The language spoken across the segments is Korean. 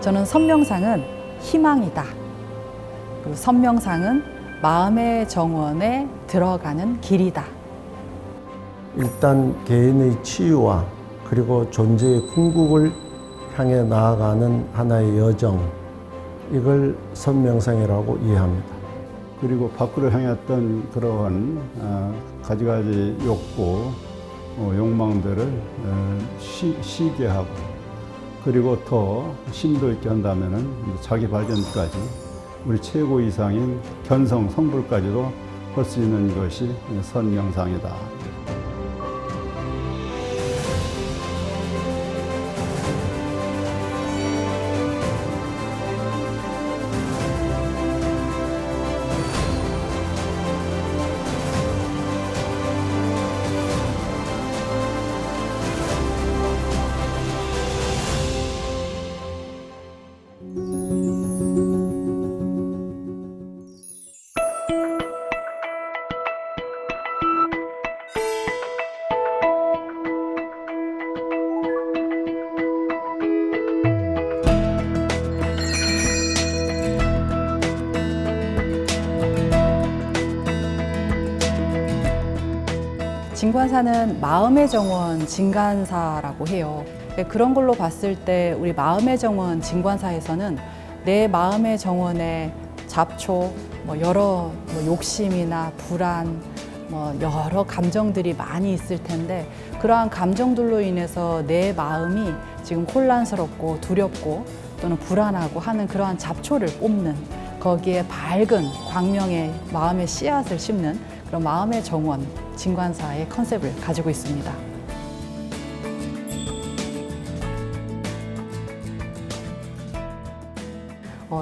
저는 선명상은 희망이다. 그리고 선명상은 마음의 정원에 들어가는 길이다. 일단 개인의 치유와 그리고 존재의 궁극을 향해 나아가는 하나의 여정, 이걸 선명상이라고 이해합니다. 그리고 밖으로 향했던 그러한 가지가지 욕구, 욕망들을 쉬게 하고, 그리고 더 심도 있게 한다면은 자기 발전까지, 우리 최고 이상인 견성, 성불까지도 할 수 있는 것이 선명상이다. 진관사는 마음의 정원 진관사라고 해요. 그런 걸로 봤을 때 우리 마음의 정원 진관사에서는 내 마음의 정원에 잡초, 여러 욕심이나 불안, 여러 감정들이 많이 있을 텐데, 그러한 감정들로 인해서 내 마음이 지금 혼란스럽고 두렵고 또는 불안하고 하는 그러한 잡초를 뽑는, 거기에 밝은 광명의 마음의 씨앗을 심는 그런 마음의 정원 진관사의 컨셉을 가지고 있습니다.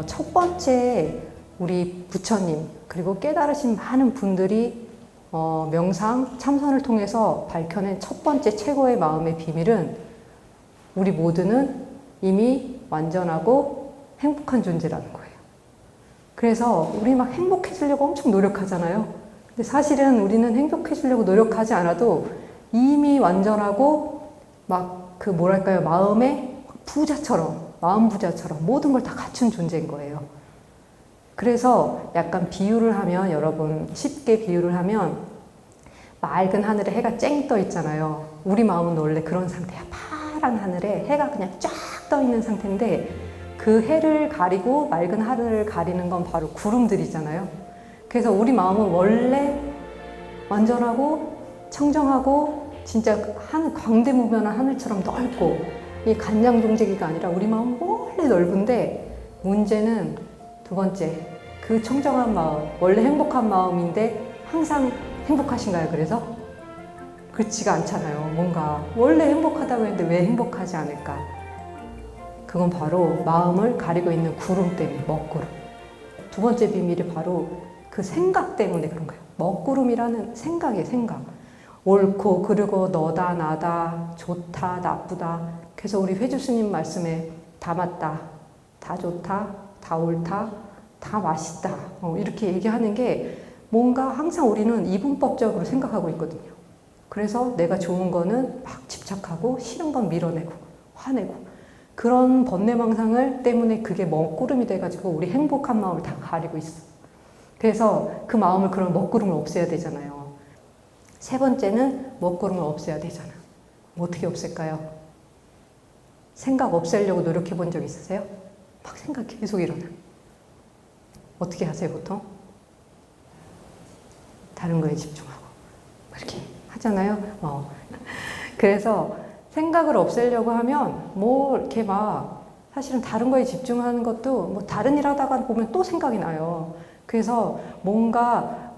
첫 번째 우리 부처님 그리고 깨달으신 많은 분들이 명상 참선을 통해서 밝혀낸 첫 번째 최고의 마음의 비밀은, 우리 모두는 이미 완전하고 행복한 존재라는 거예요. 그래서 우리 막 행복해지려고 엄청 노력하잖아요. 근데 사실은 우리는 행복해지려고 노력하지 않아도 이미 완전하고 마음의 부자처럼, 마음 부자처럼 모든 걸 다 갖춘 존재인 거예요. 그래서 약간 비유를 하면, 여러분 쉽게 비유를 하면, 맑은 하늘에 해가 쨍 떠 있잖아요. 우리 마음은 원래 그런 상태야. 파란 하늘에 해가 그냥 쫙 떠 있는 상태인데, 그 해를 가리고 맑은 하늘을 가리는 건 바로 구름들이잖아요. 그래서 우리 마음은 원래 완전하고 청정하고 진짜 광대무변한 하늘처럼 넓고, 이 간장종제기가 아니라 우리 마음은 원래 넓은데, 문제는 두 번째, 그 청정한 마음, 원래 행복한 마음인데 항상 행복하신가요? 그래서? 그렇지가 않잖아요. 뭔가 원래 행복하다고 했는데 왜 행복하지 않을까? 그건 바로 마음을 가리고 있는 구름 때문에, 먹구름. 두 번째 비밀이 바로 그 생각 때문에 그런 거예요. 먹구름이라는 생각이에요, 생각. 옳고 그르고 너다 나다 좋다 나쁘다. 그래서 우리 회주스님 말씀에 다 맞다, 다 좋다, 다 옳다, 다 맛있다, 이렇게 얘기하는 게, 뭔가 항상 우리는 이분법적으로 생각하고 있거든요. 그래서 내가 좋은 거는 막 집착하고 싫은 건 밀어내고 화내고, 그런 번뇌망상을 때문에 그게 먹구름이 돼가지고 우리 행복한 마음을 다 가리고 있어. 그래서 그 마음을, 그런 먹구름을 없애야 되잖아요. 세 번째는 먹구름을 없애야 되잖아. 어떻게 없앨까요? 생각 없애려고 노력해 본 적 있으세요? 막 생각 계속 일어나. 어떻게 하세요, 보통? 다른 거에 집중하고 이렇게 하잖아요. 그래서 생각을 없애려고 하면 이렇게 사실은 다른 거에 집중하는 것도 다른 일 하다가 보면 또 생각이 나요. 그래서 뭔가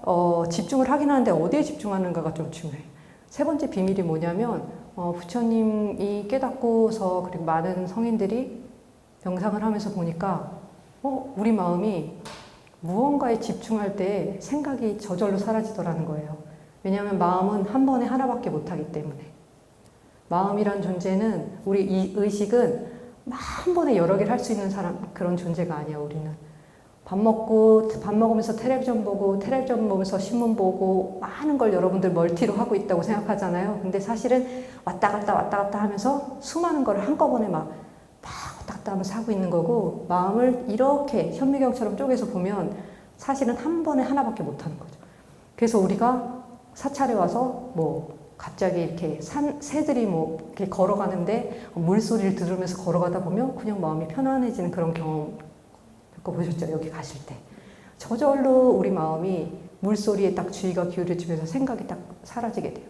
집중을 하긴 하는데 어디에 집중하는가가 좀 중요해요. 세 번째 비밀이 뭐냐면, 부처님이 깨닫고서, 그리고 많은 성인들이 명상을 하면서 보니까 우리 마음이 무언가에 집중할 때 생각이 저절로 사라지더라는 거예요. 왜냐하면 마음은 한 번에 하나밖에 못하기 때문에. 마음이란 존재는, 우리 이 의식은 한 번에 여러 개를 할 수 있는 그런 존재가 아니야, 우리는. 밥 먹으면서 텔레비전 보면서 신문 보고 많은 걸 여러분들 멀티로 하고 있다고 생각하잖아요. 근데 사실은 왔다 갔다 하면서 수많은 걸 한꺼번에 막 왔다 왔다 하면서 하고 있는 거고, 마음을 이렇게 현미경처럼 쪼개서 보면 사실은 한 번에 하나밖에 못 하는 거죠. 그래서 우리가 사찰에 와서 뭐 갑자기 이렇게 새들이 뭐 이렇게 걸어가는데 물소리를 들으면서 걸어가다 보면 그냥 마음이 편안해지는 그런 경험 겪어보셨죠? 여기 가실 때. 저절로 우리 마음이 물소리에 딱 주의가 기울여지면서 생각이 딱 사라지게 돼요.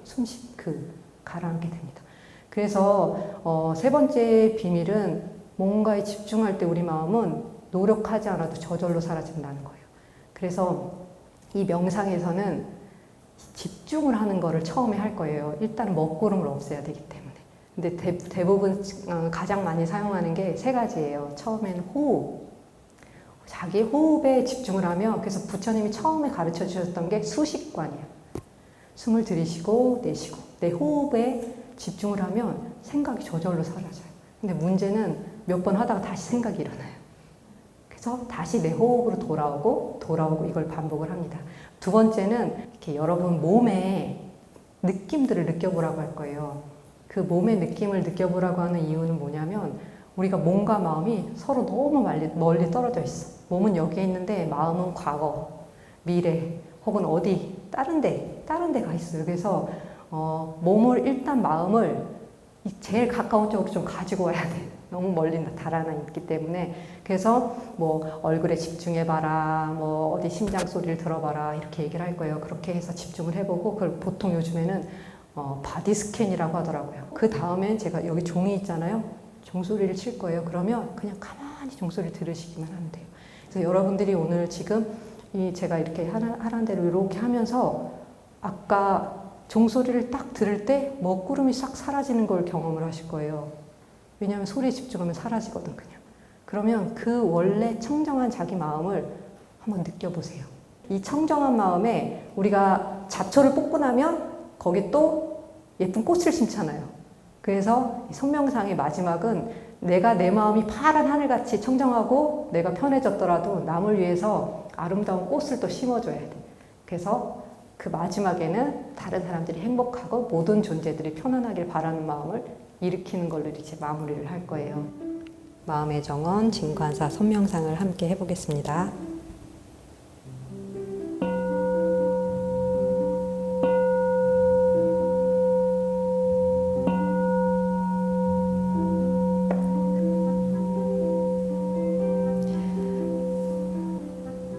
가라앉게 됩니다. 그래서 세 번째 비밀은 뭔가에 집중할 때 우리 마음은 노력하지 않아도 저절로 사라진다는 거예요. 그래서 이 명상에서는 집중을 하는 거를 처음에 할 거예요. 일단 먹구름을 없애야 되기 때문에. 근데 대부분 가장 많이 사용하는 게 세 가지예요. 처음에는 호흡. 자기 호흡에 집중을 하면, 그래서 부처님이 처음에 가르쳐 주셨던 게 수식관이에요. 숨을 들이쉬고 내쉬고 내 호흡에 집중을 하면 생각이 저절로 사라져요. 근데 문제는 몇 번 하다가 다시 생각이 일어나요. 그래서 다시 내 호흡으로 돌아오고 이걸 반복을 합니다. 두 번째는 이렇게 여러분 몸의 느낌들을 느껴보라고 할 거예요. 그 몸의 느낌을 느껴보라고 하는 이유는 뭐냐면, 우리가 몸과 마음이 서로 너무 멀리 떨어져 있어. 몸은 여기에 있는데 마음은 과거, 미래, 혹은 어디 다른 데 가 있어요. 그래서 몸을 일단 마음을 제일 가까운 쪽으로 좀 가지고 와야 돼. 너무 멀리 달아나 있기 때문에. 그래서 뭐 얼굴에 집중해봐라, 뭐 어디 심장 소리를 들어봐라, 이렇게 얘기를 할 거예요. 그렇게 해서 집중을 해보고, 그걸 보통 요즘에는 바디 스캔이라고 하더라고요. 그 다음엔 제가 여기 종이 있잖아요. 종소리를 칠 거예요. 그러면 그냥 가만히 종소리 들으시기만 하면 돼요. 그래서 여러분들이 오늘 지금 제가 이렇게 하라는 대로 이렇게 하면서 아까 종소리를 딱 들을 때 먹구름이 싹 사라지는 걸 경험을 하실 거예요. 왜냐하면 소리에 집중하면 사라지거든, 그냥. 그러면 그 원래 청정한 자기 마음을 한번 느껴보세요. 이 청정한 마음에 우리가 잡초를 뽑고 나면 거기 또 예쁜 꽃을 심잖아요. 그래서 성명상의 마지막은 내가 내 마음이 파란 하늘같이 청정하고 내가 편해졌더라도 남을 위해서 아름다운 꽃을 또 심어줘야 돼. 그래서 그 마지막에는 다른 사람들이 행복하고 모든 존재들이 편안하길 바라는 마음을 일으키는 걸로 이제 마무리를 할 거예요. 마음의 정원 진관사 선명상을 함께 해보겠습니다.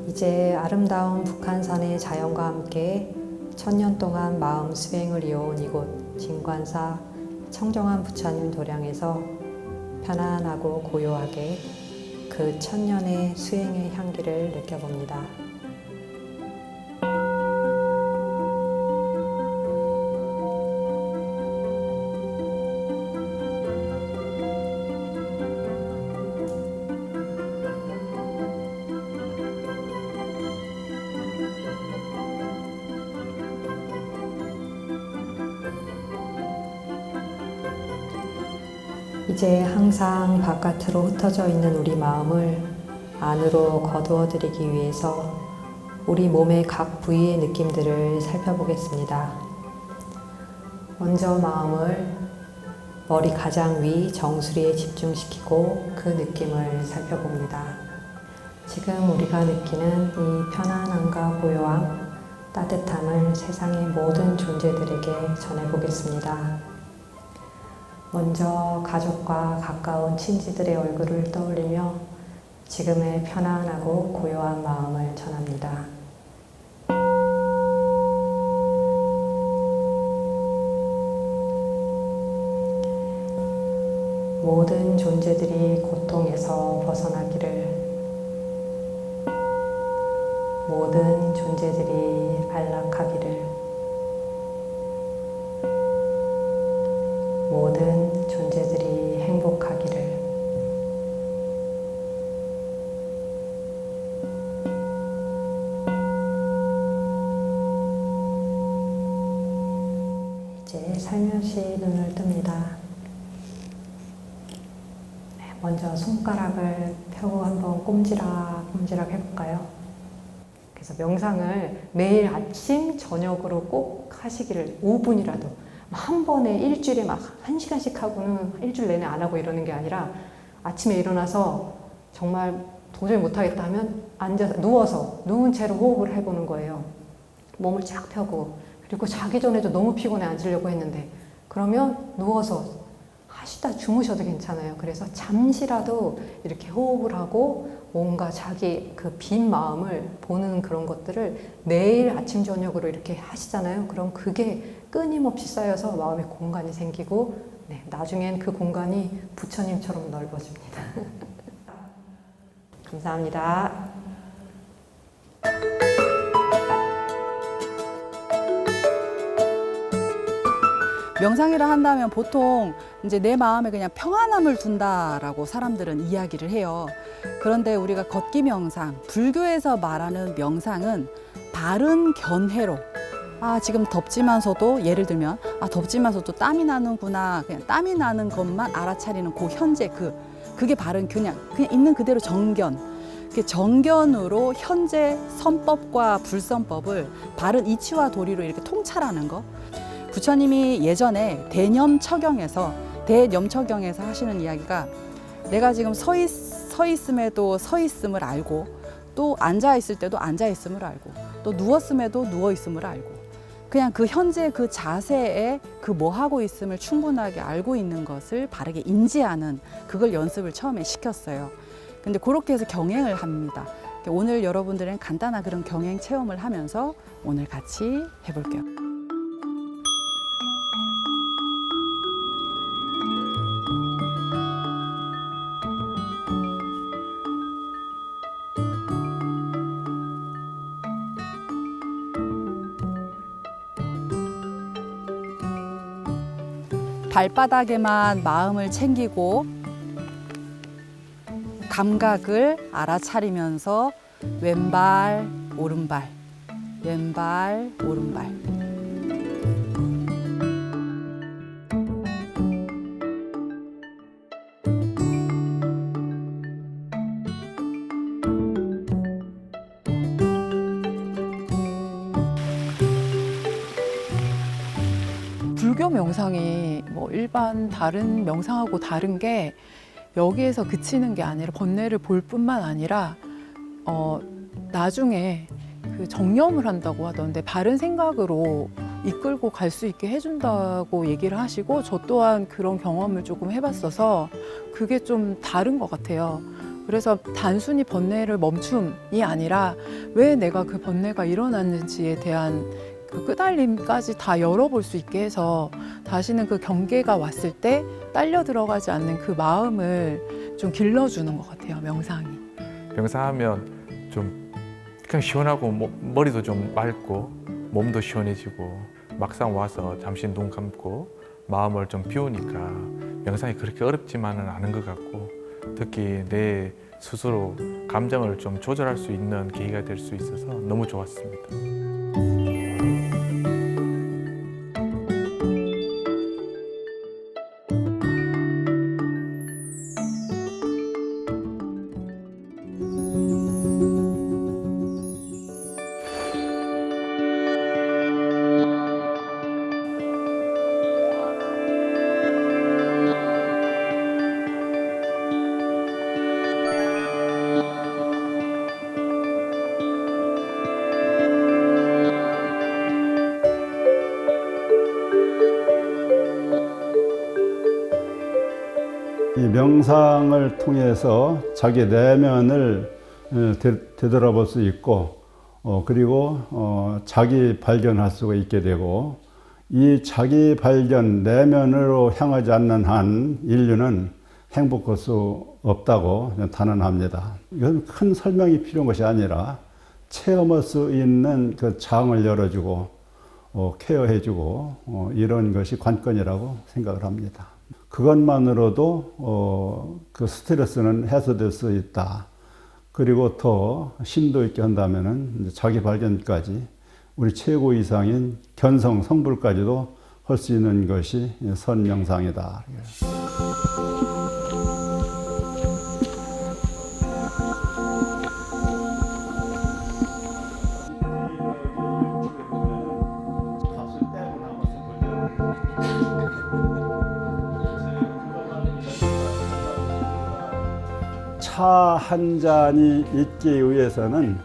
이제 아름다운 북한산의 자연과 함께 천년 동안 마음 수행을 이어온 이곳 진관사 청정한 부처님 도량에서 편안하고 고요하게 그 천년의 수행의 향기를 느껴봅니다. 이제 항상 바깥으로 흩어져 있는 우리 마음을 안으로 거두어들이기 위해서 우리 몸의 각 부위의 느낌들을 살펴보겠습니다. 먼저 마음을 머리 가장 위 정수리에 집중시키고 그 느낌을 살펴봅니다. 지금 우리가 느끼는 이 편안함과 고요함, 따뜻함을 세상의 모든 존재들에게 전해보겠습니다. 먼저 가족과 가까운 친지들의 얼굴을 떠올리며 지금의 편안하고 고요한 마음을 전합니다. 모든 존재들이 고통에서 벗어나기를, 모든 존재들이 안락하기를, 모든 존재들이 행복하기를, 이제 살며시 눈을 뜹니다. 먼저 손가락을 펴고 한번 꼼지락 해볼까요? 그래서 명상을 매일 아침, 저녁으로 꼭 하시기를, 5분이라도. 한 번에 일주일에 막 1시간씩 하고는 일주일 내내 안 하고 이러는 게 아니라 아침에 일어나서 정말 도저히 못하겠다 하면 앉아서 누워서 누운 채로 호흡을 해보는 거예요. 몸을 쫙 펴고. 그리고 자기 전에도 너무 피곤해 앉으려고 했는데 그러면 누워서 하시다 주무셔도 괜찮아요. 그래서 잠시라도 이렇게 호흡을 하고 뭔가 자기 그 빈 마음을 보는 그런 것들을 매일 아침 저녁으로 이렇게 하시잖아요. 그럼 그게 끊임없이 쌓여서 마음의 공간이 생기고 네, 나중엔 그 공간이 부처님처럼 넓어집니다. 감사합니다. 명상이라 한다면 보통 이제 내 마음에 그냥 평안함을 둔다라고 사람들은 이야기를 해요. 그런데 우리가 걷기 명상, 불교에서 말하는 명상은 바른 견해로 지금 덥지만서도 예를 들면 덥지만서도 땀이 나는구나. 그냥 땀이 나는 것만 알아차리는 그 현재 그게 바른 그냥 있는 그대로 정견. 정견으로 현재 선법과 불선법을 바른 이치와 도리로 이렇게 통찰하는 거. 부처님이 예전에 대념처경에서 하시는 이야기가 내가 지금 서 있음에도 서 있음을 알고 또 앉아 있을 때도 앉아 있음을 알고 또 누웠음에도 누워 있음을 알고 그냥 그 현재 그 자세에 그 뭐 하고 있음을 충분하게 알고 있는 것을 바르게 인지하는 그걸 연습을 처음에 시켰어요. 근데 그렇게 해서 경행을 합니다. 오늘 여러분들은 간단한 그런 경행 체험을 하면서 오늘 같이 해볼게요. 발바닥에만 마음을 챙기고 감각을 알아차리면서 왼발, 오른발, 왼발, 오른발. 불교 명상이 뭐 일반 다른 명상하고 다른 게 여기에서 그치는 게 아니라 번뇌를 볼 뿐만 아니라 나중에 그 정념을 한다고 하던데 바른 생각으로 이끌고 갈 수 있게 해준다고 얘기를 하시고 저 또한 그런 경험을 조금 해봤어서 그게 좀 다른 것 같아요. 그래서 단순히 번뇌를 멈춤이 아니라 왜 내가 그 번뇌가 일어났는지에 대한 그 끄달림까지 다 열어볼 수 있게 해서 다시는 그 경계가 왔을 때 딸려 들어가지 않는 그 마음을 좀 길러주는 것 같아요, 명상이. 명상하면 좀 그냥 시원하고 머리도 좀 맑고 몸도 시원해지고 막상 와서 잠시 눈 감고 마음을 좀 비우니까 명상이 그렇게 어렵지만은 않은 것 같고 특히 내 스스로 감정을 좀 조절할 수 있는 계기가 될 수 있어서 너무 좋았습니다. 이 명상을 통해서 자기 내면을 되돌아볼 수 있고 그리고 자기 발견할 수가 있게 되고 이 자기 발견 내면으로 향하지 않는 한 인류는 행복할 수 없다고 단언합니다. 이건 큰 설명이 필요한 것이 아니라 체험할 수 있는 그 장을 열어주고 케어해주고 이런 것이 관건이라고 생각을 합니다. 그것만으로도 그 스트레스는 해소될 수 있다. 그리고 더 심도 있게 한다면은 자기 발견까지 우리 최고 이상인 견성 성불까지도 할 수 있는 것이 선명상이다. 차 한 잔이 있기 위해서는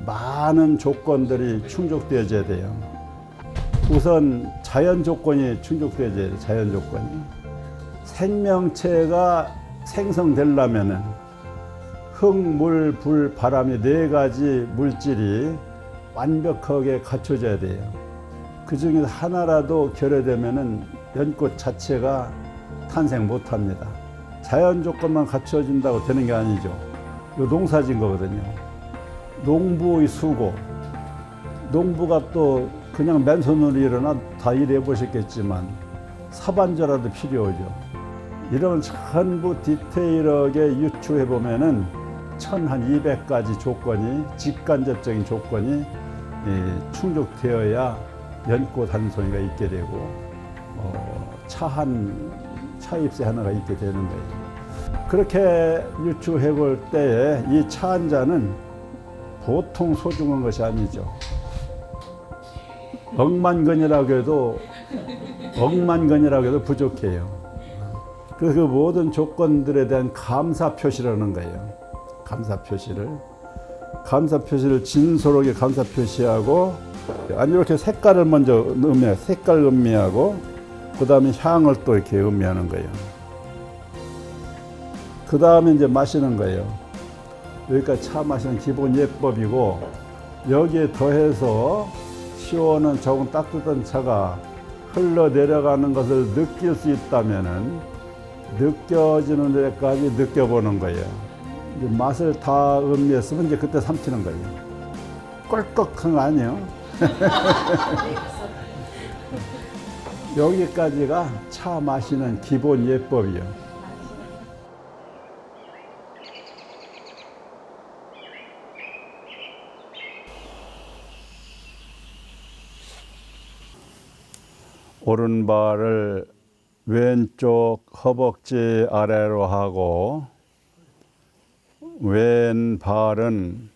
많은 조건들이 충족되어야 돼요. 우선 자연 조건이 충족되어야 돼요. 자연 조건이. 생명체가 생성되려면은 흙, 물, 불, 바람이 4가지 물질이 완벽하게 갖춰져야 돼요. 그 중에서 하나라도 결여되면은 연꽃 자체가 탄생 못합니다. 자연 조건만 갖춰진다고 되는 게 아니죠. 이거 농사진 거거든요. 농부의 수고. 농부가 또 그냥 맨손으로 일어나 다 일해 보셨겠지만 사반조라도 필요하죠. 이런 전부 디테일하게 유추해 보면은 1200가지 조건이, 직간접적인 조건이 충족되어야 연꽃 한 송이가 있게 되고 차 잎새 하나가 있게 되는 거예요. 그렇게 유추해 볼 때에 이 차 한 잔은 보통 소중한 것이 아니죠. 억만근이라고 해도 부족해요. 그래서 그 모든 조건들에 대한 감사 표시라는 거예요. 감사 표시를 진솔하게 감사 표시하고, 아니 이렇게 색깔을 먼저 음미하고, 색깔 음미하고, 그 다음에 향을 또 이렇게 음미하는 거예요. 그 다음에 이제 마시는 거예요. 여기까지 차 마시는 기본 예법이고, 여기에 더해서 시원한 조금 따뜻한 차가 흘러내려가는 것을 느낄 수 있다면은 느껴지는 데까지 느껴보는 거예요. 이제 맛을 다 음미했으면 이제 그때 삼키는 거예요. 꿀꺽한 거 아니에요? 여기까지가 차 마시는 기본 예법이요. 오른발을 왼쪽 허벅지 아래로 하고 왼발은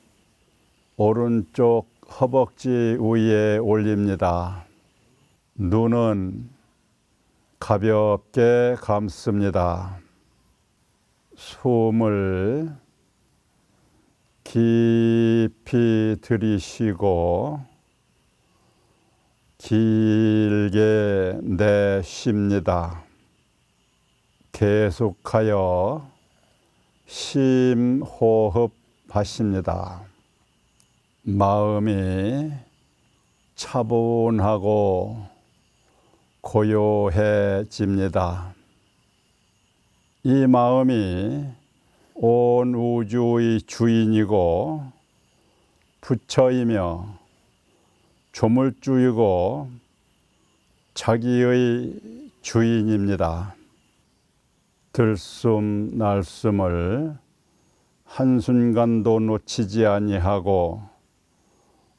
오른쪽 허벅지 위에 올립니다. 눈은 가볍게 감습니다. 숨을 깊이 들이쉬고 길게 내쉽니다. 계속하여 심호흡하십니다. 마음이 차분하고 고요해집니다. 이 마음이 온 우주의 주인이고 부처이며 조물주이고 자기의 주인입니다. 들숨 날숨을 한순간도 놓치지 아니하고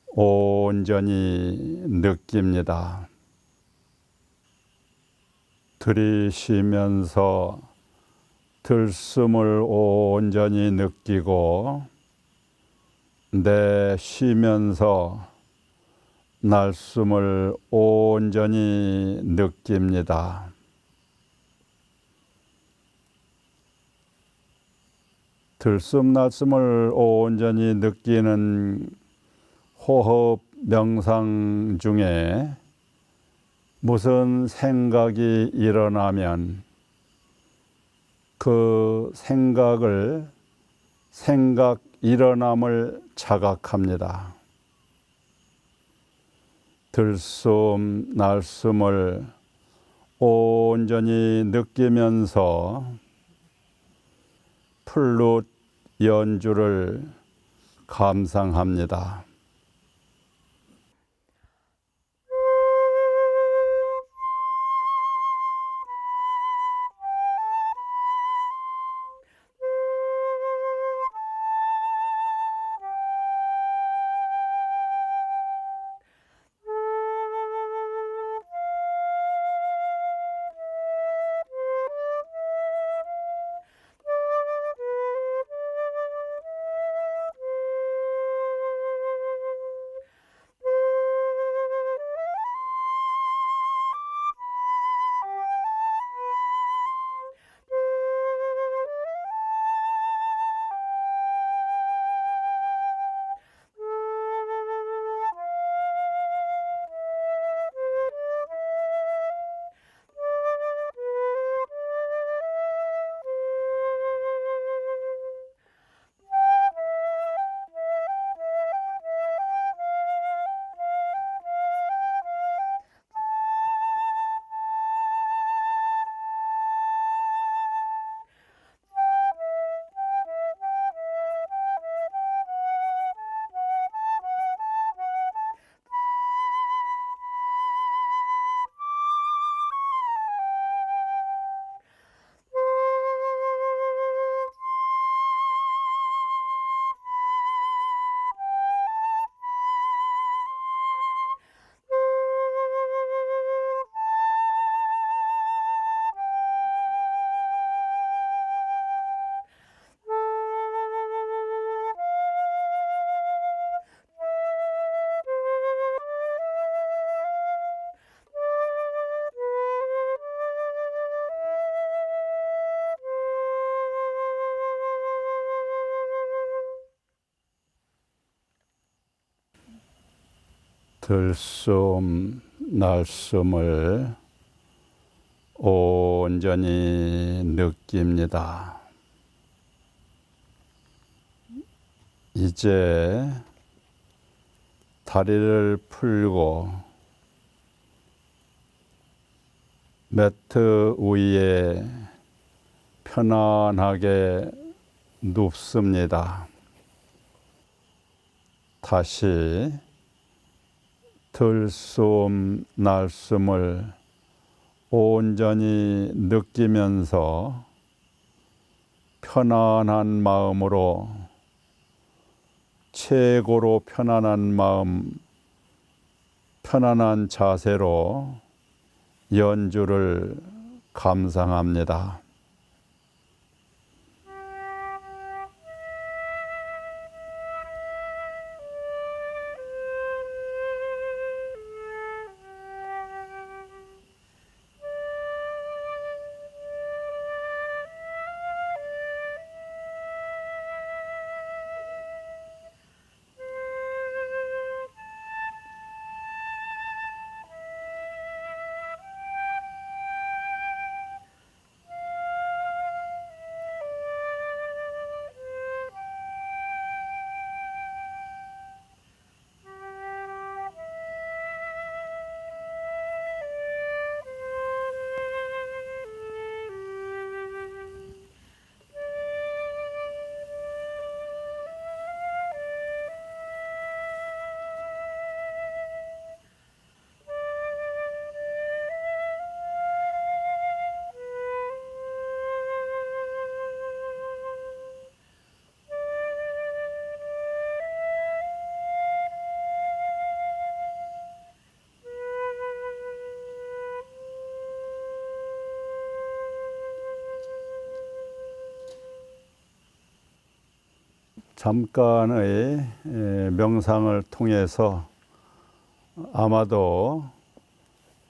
온전히 느낍니다. 들이쉬면서 들숨을 온전히 느끼고 내쉬면서 날숨을 온전히 느낍니다. 들숨 날숨을 온전히 느끼는 호흡 명상 중에 무슨 생각이 일어나면 그 생각 일어남을 자각합니다. 들숨 날숨을 온전히 느끼면서 플룻 연주를 감상합니다. 들숨 날숨을 온전히 느낍니다. 이제 다리를 풀고 매트 위에 편안하게 눕습니다. 다시 들숨 날숨을 온전히 느끼면서 편안한 마음으로 최고로 편안한 마음, 편안한 자세로 연주를 감상합니다. 잠깐의 명상을 통해서 아마도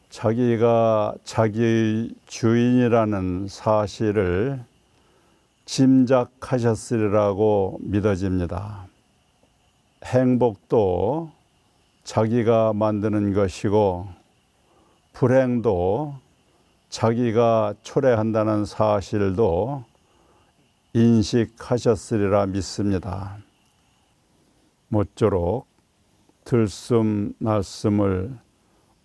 자기가 자기의 주인이라는 사실을 짐작하셨으리라고 믿어집니다. 행복도 자기가 만드는 것이고 불행도 자기가 초래한다는 사실도 인식하셨으리라 믿습니다. 모쪼록 들숨 날숨을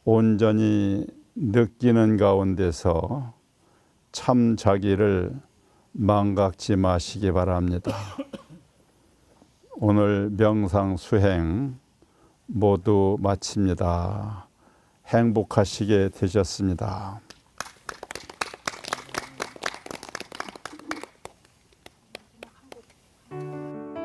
온전히 느끼는 가운데서 참 자기를 망각지 마시기 바랍니다. 오늘 명상 수행 모두 마칩니다. 행복하시게 되셨습니다.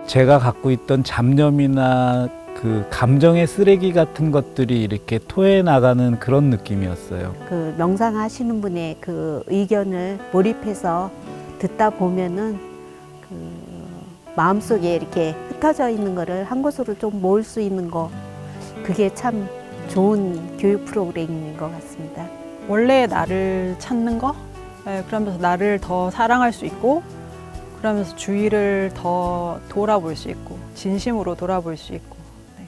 제가 갖고 있던 잡념이나 그 감정의 쓰레기 같은 것들이 이렇게 토해 나가는 그런 느낌이었어요. 그 명상하시는 분의 그 의견을 몰입해서 듣다 보면은 그 마음속에 이렇게 흩어져 있는 거를 한 곳으로 좀 모을 수 있는 거, 그게 참 좋은 교육 프로그램인 것 같습니다. 원래 나를 찾는 거, 그러면서 나를 더 사랑할 수 있고, 그러면서 주위를 더 돌아볼 수 있고, 진심으로 돌아볼 수 있고. 네.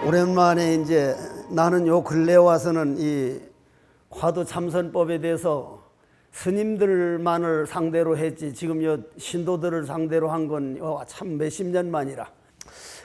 오랜만에 이제 나는 요 근래 와서는 이 화두 참선법에 대해서 스님들만을 상대로 했지 지금 요 신도들을 상대로 한 건 참 몇십 년 만이라.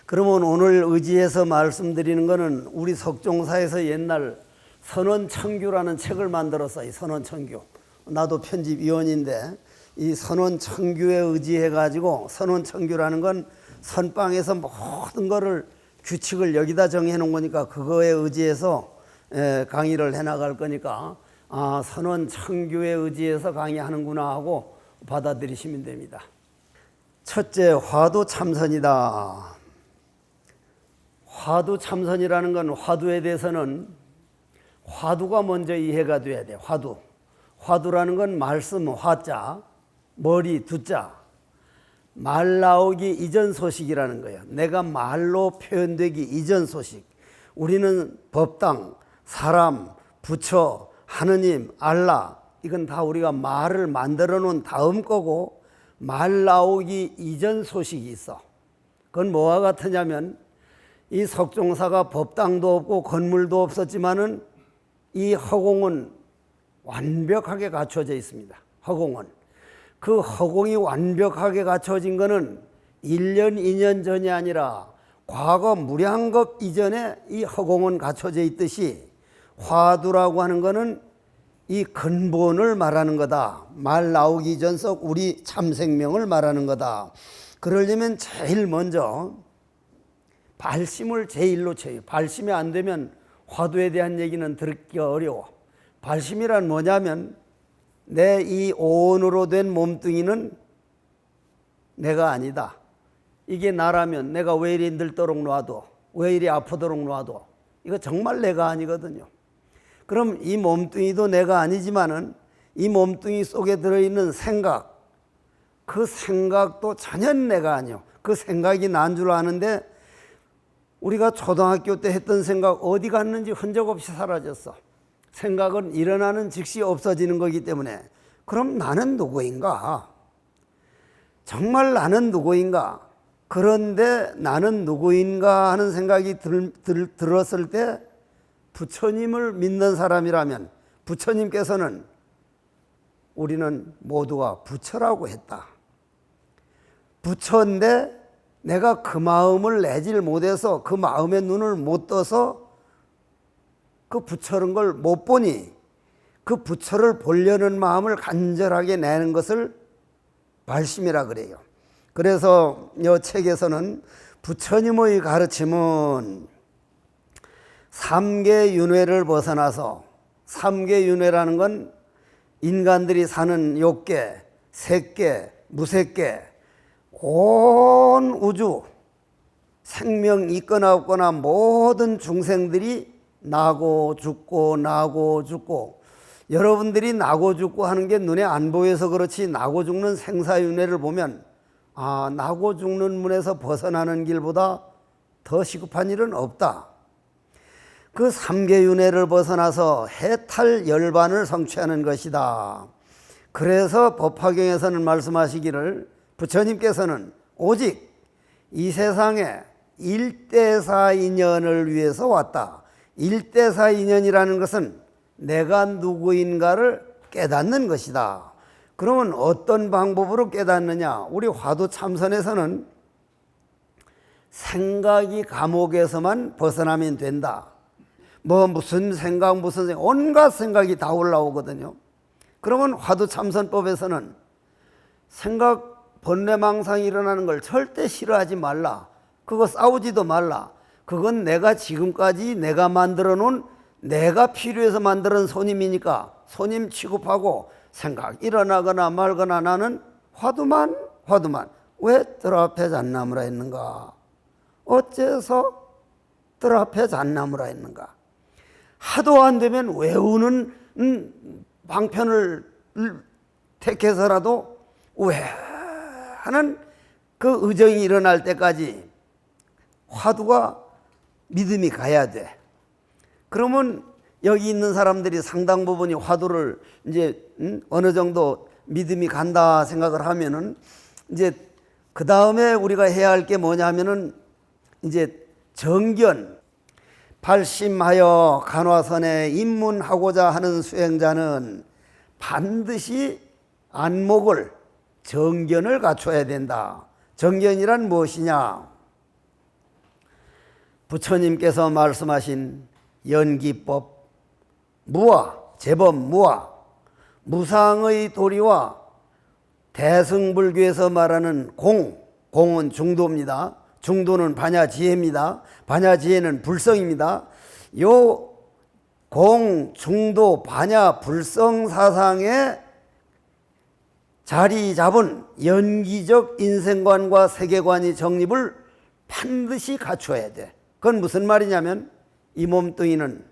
그러면 오늘 의지해서 말씀드리는 것은 우리 석종사에서 옛날 선원청규라는 책을 만들었어요. 선원청규. 나도 편집위원인데 이 선원청규에 의지해가지고, 선원청규라는 건 선방에서 모든 거를 규칙을 여기다 정해 놓은 거니까 그거에 의지해서 강의를 해나갈 거니까, 아, 선원청규에 의지해서 강의하는구나 하고 받아들이시면 됩니다. 첫째, 화두참선이다. 화두참선이라는 건, 화두에 대해서는 화두가 먼저 이해가 돼야 돼. 화두라는 건 말씀 화자, 머리 두자, 말 나오기 이전 소식이라는 거예요. 내가 말로 표현되기 이전 소식. 우리는 법당, 사람, 부처, 하느님, 알라, 이건 다 우리가 말을 만들어 놓은 다음 거고, 말 나오기 이전 소식이 있어. 그건 뭐와 같으냐면, 이 석종사가 법당도 없고 건물도 없었지만은 이 허공은 완벽하게 갖춰져 있습니다. 허공은. 그 허공이 완벽하게 갖춰진 거는 1년, 2년 전이 아니라 과거 무량겁 이전에 이 허공은 갖춰져 있듯이, 화두라고 하는 거는 이 근본을 말하는 거다. 말 나오기 전 속 우리 참생명을 말하는 거다. 그러려면 제일 먼저 발심을 제일로 쳐요. 발심이 안 되면 화두에 대한 얘기는 듣기 어려워. 발심이란 뭐냐면, 내 이 오온으로 된 몸뚱이는 내가 아니다. 이게 나라면 내가 왜 이리 힘들도록 놔둬, 왜 이리 아프도록 놔둬, 이거 정말 내가 아니거든요. 그럼 이 몸뚱이도 내가 아니지만은 이 몸뚱이 속에 들어있는 생각, 그 생각도 전혀 내가 아니요. 그 생각이 난 줄 아는데 우리가 초등학교 때 했던 생각 어디 갔는지 흔적 없이 사라졌어. 생각은 일어나는 즉시 없어지는 거기 때문에, 그럼 나는 누구인가? 정말 나는 누구인가? 그런데 나는 누구인가 하는 생각이 들었을 때, 부처님을 믿는 사람이라면 부처님께서는 우리는 모두가 부처라고 했다. 부처인데 내가 그 마음을 내질 못해서, 그 마음의 눈을 못 떠서 그 부처는 걸 못 보니, 그 부처를 보려는 마음을 간절하게 내는 것을 발심이라 그래요. 그래서 이 책에서는 부처님의 가르침은 삼계윤회를 벗어나서, 삼계윤회라는 건 인간들이 사는 욕계, 색계, 무색계, 온 우주, 생명 있거나 없거나 모든 중생들이 나고 죽고 나고 죽고, 여러분들이 나고 죽고 하는 게 눈에 안 보여서 그렇지, 나고 죽는 생사윤회를 보면, 아, 나고 죽는 문에서 벗어나는 길보다 더 시급한 일은 없다. 그 삼계윤회를 벗어나서 해탈 열반을 성취하는 것이다. 그래서 법화경에서는 말씀하시기를, 부처님께서는 오직 이 세상에 일대사인연을 위해서 왔다. 일대사인연이라는 것은 내가 누구인가를 깨닫는 것이다. 그러면 어떤 방법으로 깨닫느냐? 우리 화두참선에서는 생각이 감옥에서만 벗어나면 된다. 무슨 생각, 온갖 생각이 다 올라오거든요. 그러면 화두참선법에서는 생각, 번뇌망상이 일어나는 걸 절대 싫어하지 말라. 그거 싸우지도 말라. 그건 내가 지금까지 내가 만들어 놓은, 내가 필요해서 만드는 손님이니까 손님 취급하고, 생각 일어나거나 말거나 나는 화두만. 왜 뜰 앞에 잣나무라 했는가? 어째서 뜰 앞에 잣나무라 했는가? 하도 안 되면 외우는 방편을 택해서라도 왜 하는 그 의정이 일어날 때까지 화두가 믿음이 가야 돼. 그러면 여기 있는 사람들이 상당 부분이 화두를 이제 어느 정도 믿음이 간다 생각을 하면은, 이제 그 다음에 우리가 해야 할 게 뭐냐면은, 이제 정견, 발심하여 간화선에 입문하고자 하는 수행자는 반드시 안목을, 정견을 갖춰야 된다. 정견이란 무엇이냐? 부처님께서 말씀하신 연기법, 무아, 제법 무아, 무상의 도리와 대승불교에서 말하는 공은 중도입니다. 중도는 반야지혜입니다. 반야지혜는 불성입니다. 요 공, 중도, 반야, 불성 사상에 자리 잡은 연기적 인생관과 세계관의 정립을 반드시 갖춰야 돼. 그건 무슨 말이냐면 이 몸뚱이는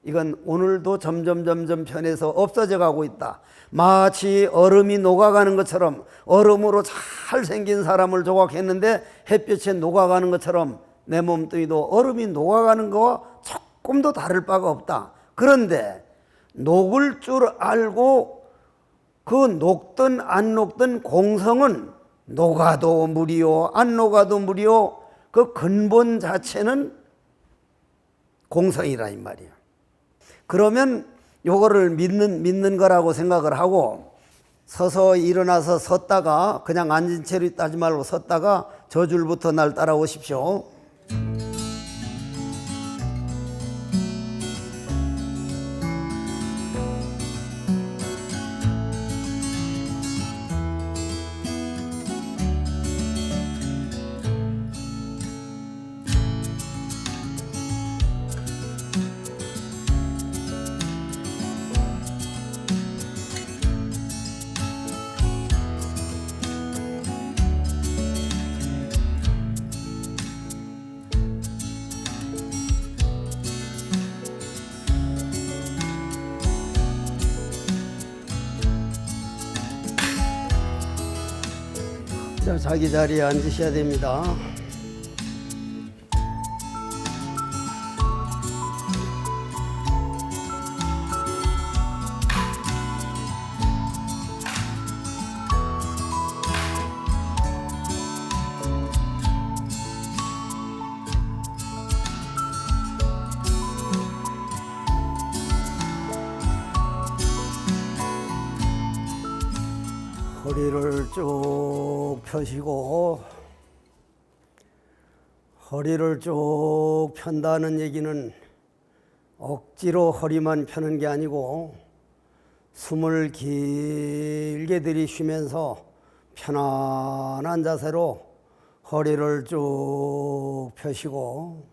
이건 오늘도 점점 변해서 없어져 가고 있다. 마치 얼음이 녹아가는 것처럼 얼음으로 잘 생긴 사람을 조각했는데 햇볕에 녹아가는 것처럼 내 몸뚱이도 얼음이 녹아가는 거와 조금도 다를 바가 없다. 그런데 녹을 줄 알고 그 녹든 안 녹든 공성은 녹아도 물이요 안 녹아도 물이요 그 근본 자체는 공성이라 이 말이에요. 그러면 요거를 믿는 거라고 생각을 하고 서서 일어나서 섰다가 그냥 앉은 채로 있다지 말고 섰다가 저 줄부터 날 따라오십시오. 자, 자기 자리에 앉으셔야 됩니다. 허리를 쭉 펴시고 허리를 쭉 편다는 얘기는 억지로 허리만 펴는 게 아니고 숨을 길게 들이쉬면서 편안한 자세로 허리를 쭉 펴시고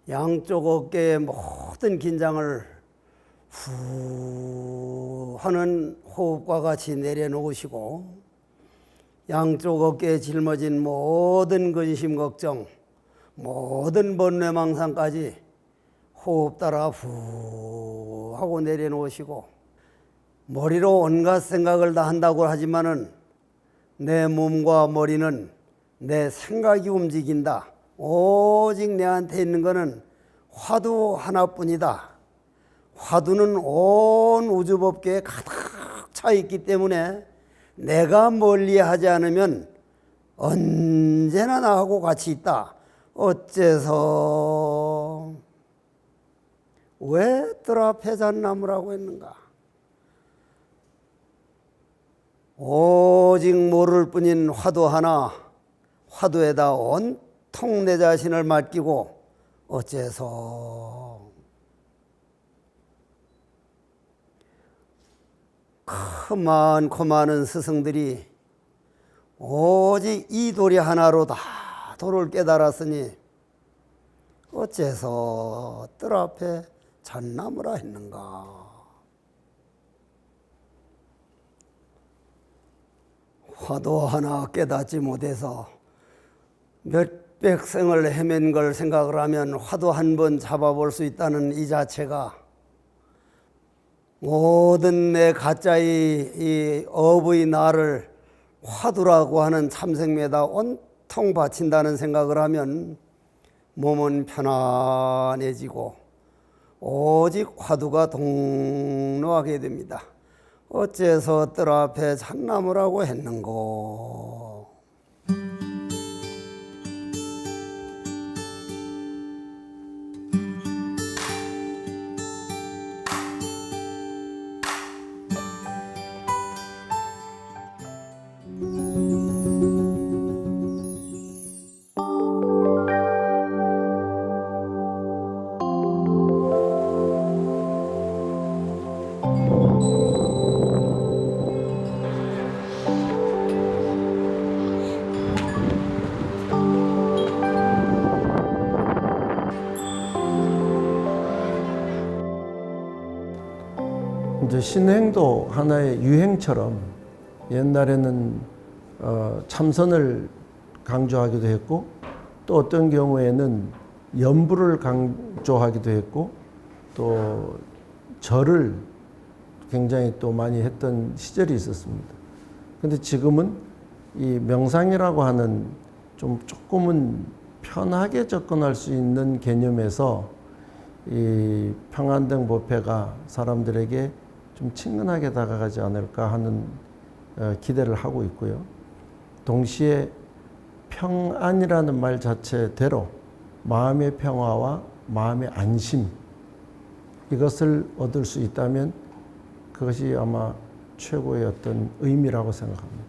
양쪽 어깨의 모든 긴장을 후 하는 호흡과 같이 내려놓으시고 양쪽 어깨에 짊어진 모든 근심 걱정, 모든 번뇌망상까지 호흡 따라 후 하고 내려놓으시고 머리로 온갖 생각을 다 한다고 하지만은 내 몸과 머리는 내 생각이 움직인다. 오직 내한테 있는 거는 화두 하나뿐이다. 화두는 온 우주법계에 가득 차 있기 때문에 내가 멀리하지 않으면 언제나 나하고 같이 있다. 어째서 왜 뜰 앞에 잣나무라고 했는가? 오직 모를 뿐인 화두 하나, 화두에다 온통 내 자신을 맡기고 어째서 많고 많은 스승들이 오직 이 도리 하나로 다 도를 깨달았으니 어째서 뜰 앞에 잣나무라 했는가? 화두 하나 깨닫지 못해서 몇백 생을 헤맨 걸 생각을 하면 화두 한 번 잡아볼 수 있다는 이 자체가 모든 내 가짜의 이 업의 나를 화두라고 하는 참생매에다 온통 바친다는 생각을 하면 몸은 편안해지고 오직 화두가 동로하게 됩니다. 어째서 뜰 앞에 잣나무라고 했는고? 이제 신행도 하나의 유행처럼 옛날에는 참선을 강조하기도 했고 또 어떤 경우에는 염불을 강조하기도 했고 또 절을 굉장히 또 많이 했던 시절이 있었습니다. 근데 지금은 이 명상이라고 하는 조금은 편하게 접근할 수 있는 개념에서 이 평안등보패가 사람들에게 좀 친근하게 다가가지 않을까 하는 기대를 하고 있고요. 동시에 평안이라는 말 자체대로 마음의 평화와 마음의 안심 이것을 얻을 수 있다면 그것이 아마 최고의 어떤 의미라고 생각합니다.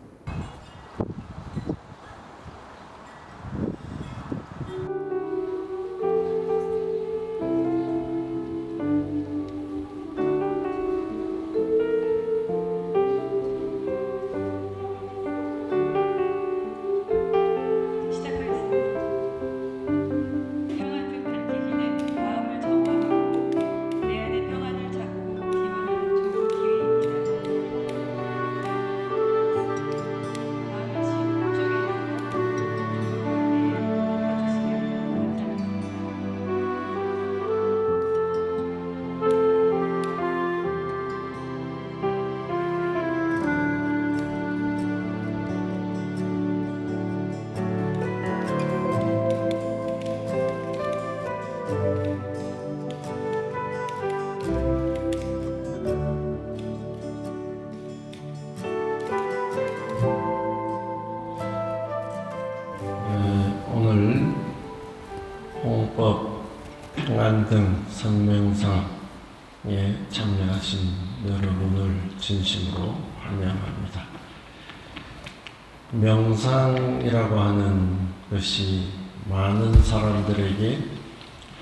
오늘 홍법 평안등 선명상에 참여하신 여러분을 진심으로 환영합니다. 명상이라고 하는 것이 많은 사람들에게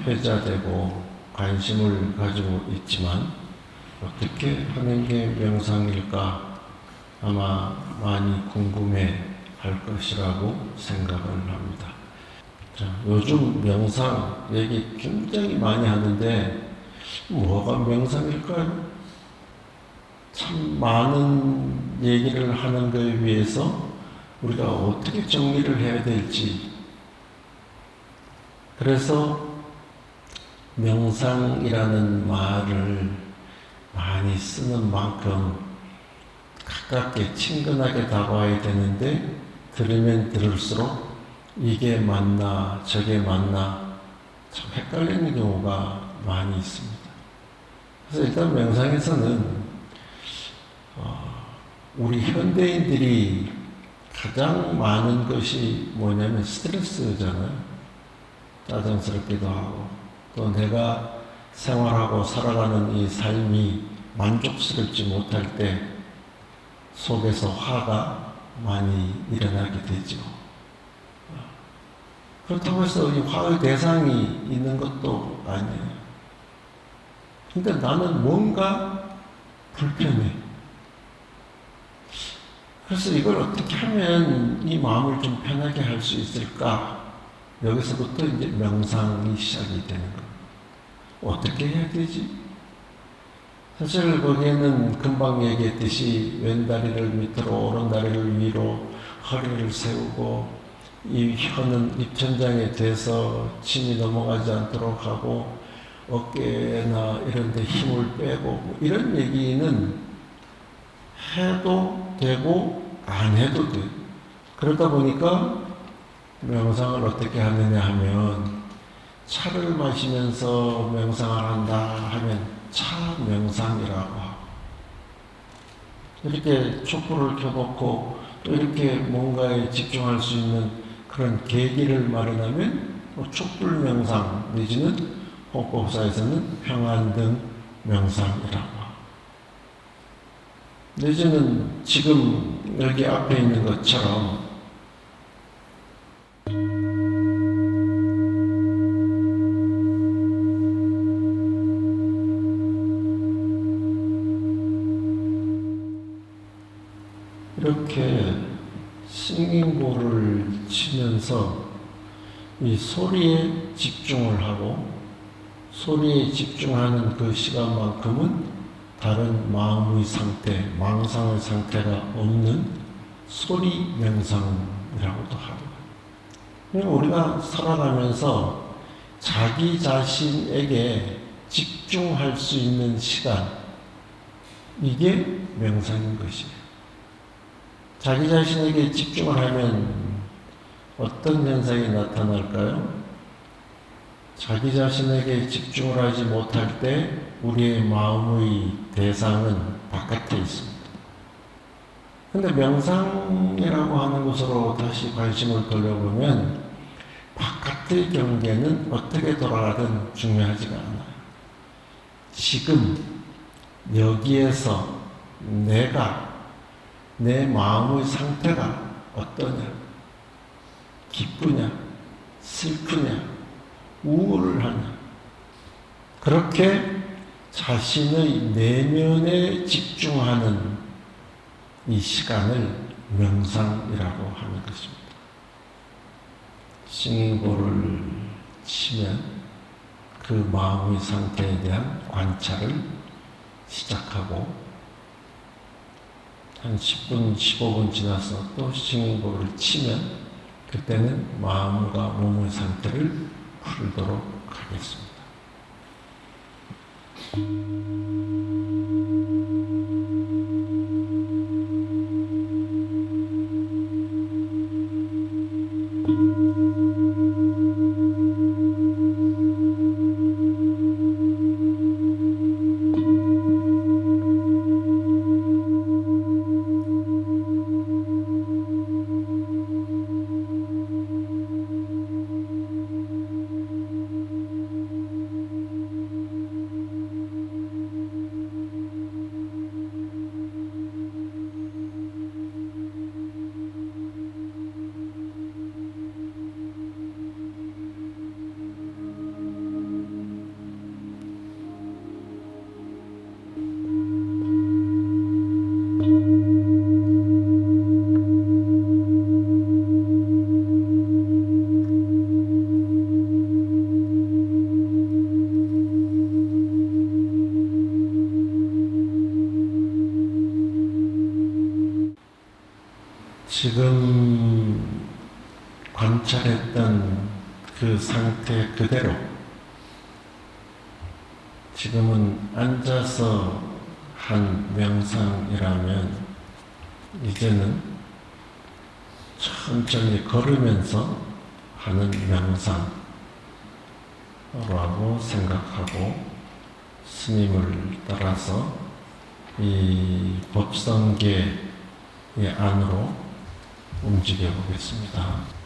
회자되고 관심을 가지고 있지만 어떻게 하는 게 명상일까 아마 많이 궁금해 할 것이라고 생각을 합니다. 자, 요즘 명상 얘기 굉장히 많이 하는데 뭐가 명상일까요? 참 많은 얘기를 하는 것에 비해서 우리가 어떻게 정리를 해야 될지 그래서 명상이라는 말을 많이 쓰는 만큼 가깝게 친근하게 다가와야 되는데 들으면 들을수록 이게 맞나 저게 맞나 참 헷갈리는 경우가 많이 있습니다. 그래서 일단 명상에서는 우리 현대인들이 가장 많은 것이 뭐냐면 스트레스잖아요. 짜증스럽기도 하고 또 내가 생활하고 살아가는 이 삶이 만족스럽지 못할 때 속에서 화가 많이 일어나게 되죠. 그렇다고 해서 이 화의 대상이 있는 것도 아니에요. 근데 나는 뭔가 불편해. 그래서 이걸 어떻게 하면 이 마음을 좀 편하게 할 수 있을까? 여기서부터 이제 명상이 시작이 되는 거예요. 어떻게 해야 되지? 사실 거기에는 금방 얘기했듯이 왼다리를 밑으로 오른다리를 위로 허리를 세우고 이 혀는 입천장에 대서 침이 넘어가지 않도록 하고 어깨나 이런 데 힘을 빼고 뭐 이런 얘기는 해도 되고 안 해도 돼요. 그러다 보니까 명상을 어떻게 하느냐 하면 차를 마시면서 명상을 한다 하면 차 명상이라고 하고 이렇게 촛불을 켜놓고 또 이렇게 뭔가에 집중할 수 있는 그런 계기를 마련하면 촛불 명상 내지는 홍법사에서는 평안등 명상이라고 하고 내지는 지금 여기 앞에 있는 것처럼 이렇게 싱잉볼을 치면서 이 소리에 집중을 하고 소리에 집중하는 그 시간만큼은 다른 마음의 상태, 망상의 상태가 없는 소리 명상이라고도 하더라고요. 우리가 살아가면서 자기 자신에게 집중할 수 있는 시간, 이게 명상인 것이에요. 자기 자신에게 집중을 하면 어떤 현상이 나타날까요? 자기 자신에게 집중을 하지 못할 때 우리의 마음의 대상은 바깥에 있습니다. 근데 명상이라고 하는 것으로 다시 관심을 돌려보면 바깥의 경계는 어떻게 돌아가든 중요하지가 않아요. 지금 여기에서 내가, 내 마음의 상태가 어떠냐, 기쁘냐, 슬프냐, 우울을 하냐, 그렇게 자신의 내면에 집중하는 이 시간을 명상이라고 하는 것입니다. 싱잉볼을 치면 그 마음의 상태에 대한 관찰을 시작하고 한 10분, 15분 지나서 또 싱잉볼을 치면 그때는 마음과 몸의 상태를 풀도록 하겠습니다. 지금 관찰했던 그 상태 그대로 지금은 앉아서 한 명상이라면 이제는 천천히 걸으면서 하는 명상이라고 생각하고 스님을 따라서 이 법성계의 안으로 움직여 보겠습니다.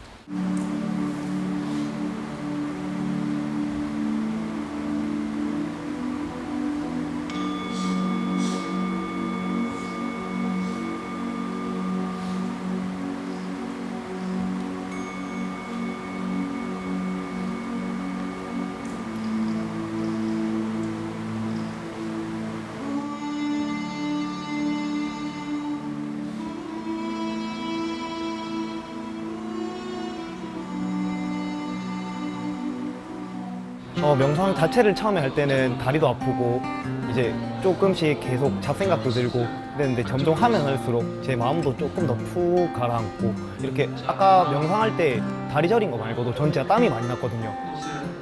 명상 자체를 처음에 할 때는 다리도 아프고 이제 조금씩 계속 잡생각도 들고 그랬는데 점점 하면 할수록 제 마음도 조금 더 푹 가라앉고 이렇게 아까 명상할 때 다리 저린 거 말고도 전 진짜 땀이 많이 났거든요.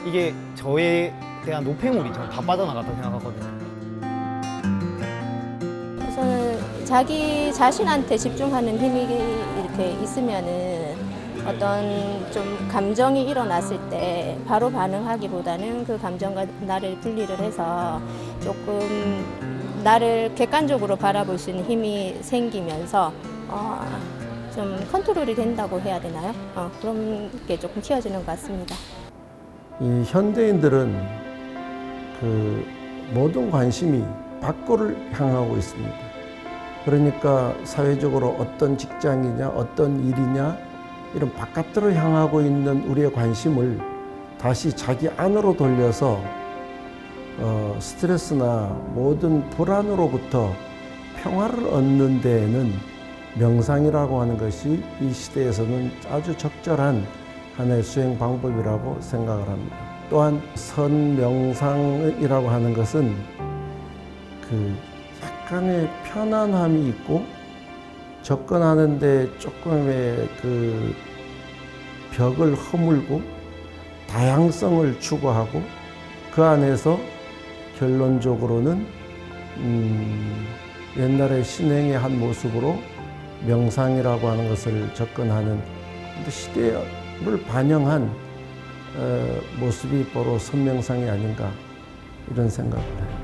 이게 저에 대한 노폐물이 전 다 빠져나갔다고 생각하거든요. 우선 자기 자신한테 집중하는 힘이 이렇게 있으면은 어떤 좀 감정이 일어났을 때 바로 반응하기보다는 그 감정과 나를 분리를 해서 조금 나를 객관적으로 바라볼 수 있는 힘이 생기면서 좀 컨트롤이 된다고 해야 되나요? 그런 게 조금 키워지는 것 같습니다. 이 현대인들은 그 모든 관심이 밖으로 향하고 있습니다. 그러니까 사회적으로 어떤 직장이냐, 어떤 일이냐 이런 바깥으로 향하고 있는 우리의 관심을 다시 자기 안으로 돌려서 스트레스나 모든 불안으로부터 평화를 얻는 데에는 명상이라고 하는 것이 이 시대에서는 아주 적절한 하나의 수행 방법이라고 생각을 합니다. 또한 선명상이라고 하는 것은 그 약간의 편안함이 있고 접근하는데 조금의 그 벽을 허물고 다양성을 추구하고 그 안에서 결론적으로는 옛날의 신행의 한 모습으로 명상이라고 하는 것을 접근하는 시대를 반영한 모습이 바로 선명상이 아닌가 이런 생각을 해요.